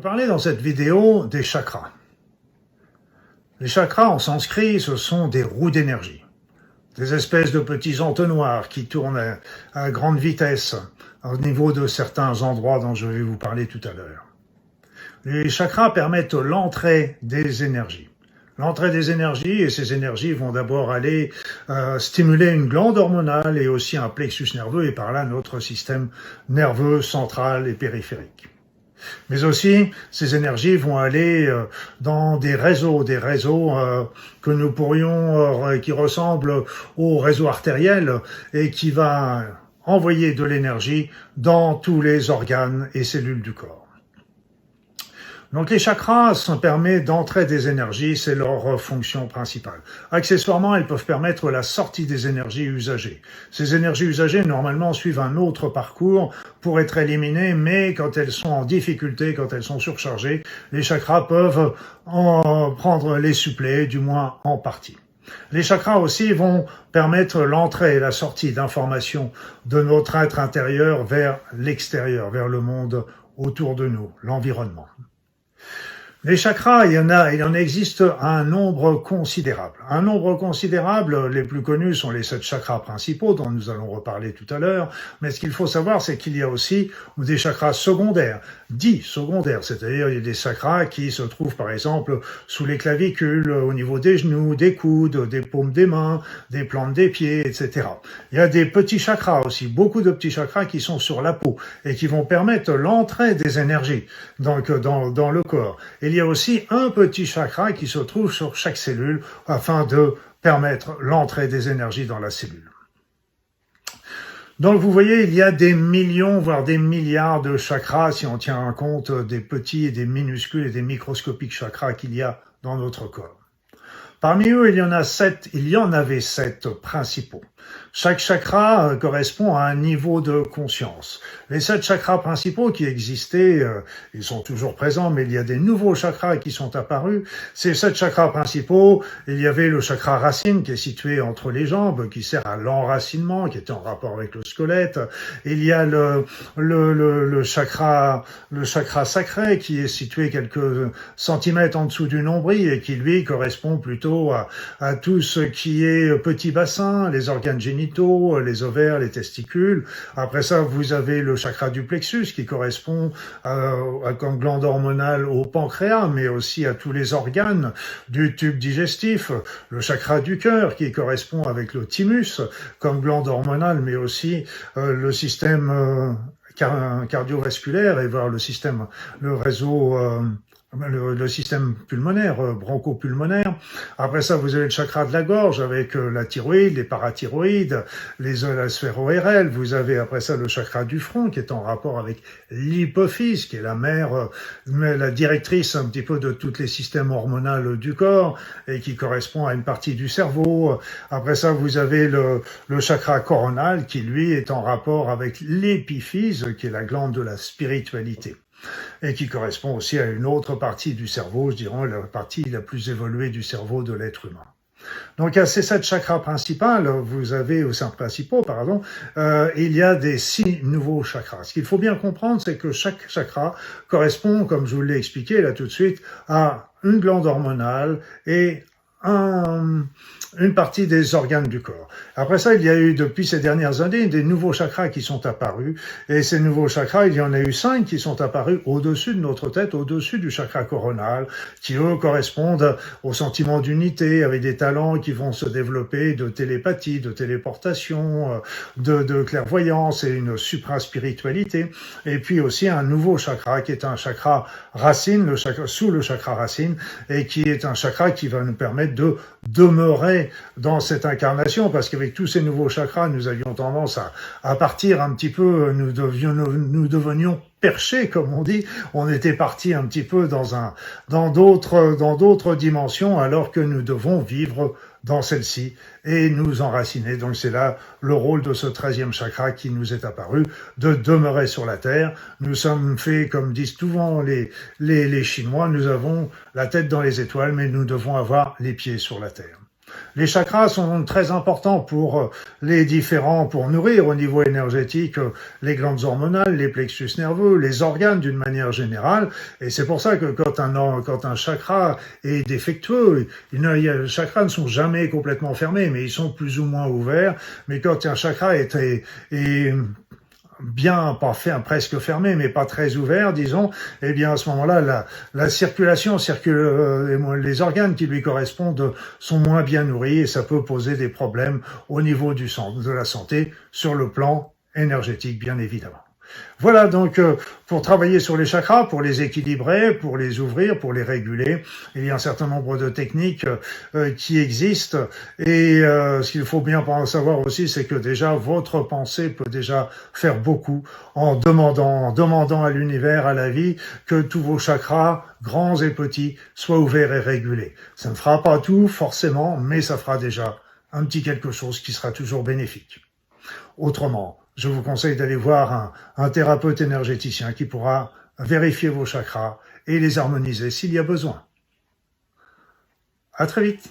parler dans cette vidéo des chakras. Les chakras en sanskrit, ce sont des roues d'énergie, des espèces de petits entonnoirs qui tournent à grande vitesse au niveau de certains endroits dont je vais vous parler tout à l'heure. Les chakras permettent l'entrée des énergies. L'entrée des énergies, et ces énergies vont d'abord aller stimuler une glande hormonale et aussi un plexus nerveux et par là notre système nerveux central et périphérique. Mais aussi, ces énergies vont aller dans des réseaux que nous pourrions, qui ressemblent au réseau artériel et qui va envoyer de l'énergie dans tous les organes et cellules du corps. Donc les chakras, ça permet d'entrer des énergies, c'est leur fonction principale. Accessoirement, elles peuvent permettre la sortie des énergies usagées. Ces énergies usagées, normalement, suivent un autre parcours pour être éliminées, mais quand elles sont en difficulté, quand elles sont surchargées, les chakras peuvent en prendre les supplés, du moins en partie. Les chakras aussi vont permettre l'entrée et la sortie d'informations de notre être intérieur vers l'extérieur, vers le monde autour de nous, l'environnement. Les chakras, il en existe un nombre considérable. Un nombre considérable, les plus connus sont les 7 chakras principaux dont nous allons reparler tout à l'heure. Mais ce qu'il faut savoir, c'est qu'il y a aussi des chakras secondaires, dits secondaires. C'est-à-dire, il y a des chakras qui se trouvent par exemple sous les clavicules, au niveau des genoux, des coudes, des paumes des mains, des plantes des pieds, etc. Il y a des petits chakras aussi, beaucoup de petits chakras qui sont sur la peau et qui vont permettre l'entrée des énergies donc dans le corps. Il y a aussi un petit chakra qui se trouve sur chaque cellule afin de permettre l'entrée des énergies dans la cellule. Donc vous voyez, il y a des millions, voire des milliards de chakras si on tient compte des petits et des minuscules et des microscopiques chakras qu'il y a dans notre corps. Parmi eux, il y en avait 7 principaux. Chaque chakra correspond à un niveau de conscience. Les 7 chakras principaux qui existaient, ils sont toujours présents, mais il y a des nouveaux chakras qui sont apparus. Ces 7 chakras principaux, il y avait le chakra racine qui est situé entre les jambes, qui sert à l'enracinement, qui était en rapport avec le squelette. Il y a le chakra sacré qui est situé quelques centimètres en dessous du nombril et qui lui correspond plutôt à tout ce qui est petit bassin, les organes génitaux, les ovaires, les testicules. Après ça, vous avez le chakra du plexus qui correspond comme glande hormonale au pancréas, mais aussi à tous les organes du tube digestif. Le chakra du cœur qui correspond avec le thymus comme glande hormonale, mais aussi le système cardiovasculaire et voir le système pulmonaire, bronchopulmonaire. Après ça, vous avez le chakra de la gorge avec la thyroïde, les parathyroïdes, la sphère ORL. Vous avez après ça le chakra du front qui est en rapport avec l'hypophyse, qui est la directrice un petit peu de tous les systèmes hormonaux du corps et qui correspond à une partie du cerveau. Après ça, vous avez le chakra coronal qui, lui, est en rapport avec l'épiphyse, qui est la glande de la spiritualité, et qui correspond aussi à une autre partie du cerveau, je dirais la partie la plus évoluée du cerveau de l'être humain. Donc à ces 7 chakras principaux, il y a des 6 nouveaux chakras. Ce qu'il faut bien comprendre, c'est que chaque chakra correspond, comme je vous l'ai expliqué là tout de suite, à une glande hormonale et une partie des organes du corps. Après ça, il y a eu depuis ces dernières années des nouveaux chakras qui sont apparus, et ces nouveaux chakras, il y en a eu 5 qui sont apparus au-dessus de notre tête, au-dessus du chakra coronal, qui eux correspondent au sentiment d'unité, avec des talents qui vont se développer de télépathie, de téléportation, de clairvoyance et une supra-spiritualité, et puis aussi un nouveau chakra qui est un chakra racine, sous le chakra racine, et qui est un chakra qui va nous permettre de demeurer dans cette incarnation, parce qu'avec tous ces nouveaux chakras, nous avions tendance à partir un petit peu, nous devenions perchés, comme on dit, on était parti un petit peu dans d'autres dimensions, alors que nous devons vivre dans celle-ci et nous enraciner. Donc c'est là le rôle de ce 13e chakra qui nous est apparu, de demeurer sur la terre. Nous sommes faits, comme disent souvent les Chinois, nous avons la tête dans les étoiles, mais nous devons avoir les pieds sur la terre. Les chakras sont très importants pour pour nourrir au niveau énergétique les glandes hormonales, les plexus nerveux, les organes d'une manière générale. Et c'est pour ça que quand un chakra est défectueux, les chakras ne sont jamais complètement fermés, mais ils sont plus ou moins ouverts. Mais quand un chakra est bien, pas presque fermé, mais pas très ouvert, disons, eh bien à ce moment-là, la circulation les organes qui lui correspondent sont moins bien nourris et ça peut poser des problèmes au niveau de la santé sur le plan énergétique, bien évidemment. Voilà donc pour travailler sur les chakras, pour les équilibrer, pour les ouvrir, pour les réguler, il y a un certain nombre de techniques qui existent et ce qu'il faut bien savoir aussi, c'est que déjà votre pensée peut déjà faire beaucoup en demandant à l'univers, à la vie, que tous vos chakras, grands et petits, soient ouverts et régulés. Ça ne fera pas tout forcément, mais ça fera déjà un petit quelque chose qui sera toujours bénéfique. Autrement, je vous conseille d'aller voir un thérapeute énergéticien qui pourra vérifier vos chakras et les harmoniser s'il y a besoin. À très vite.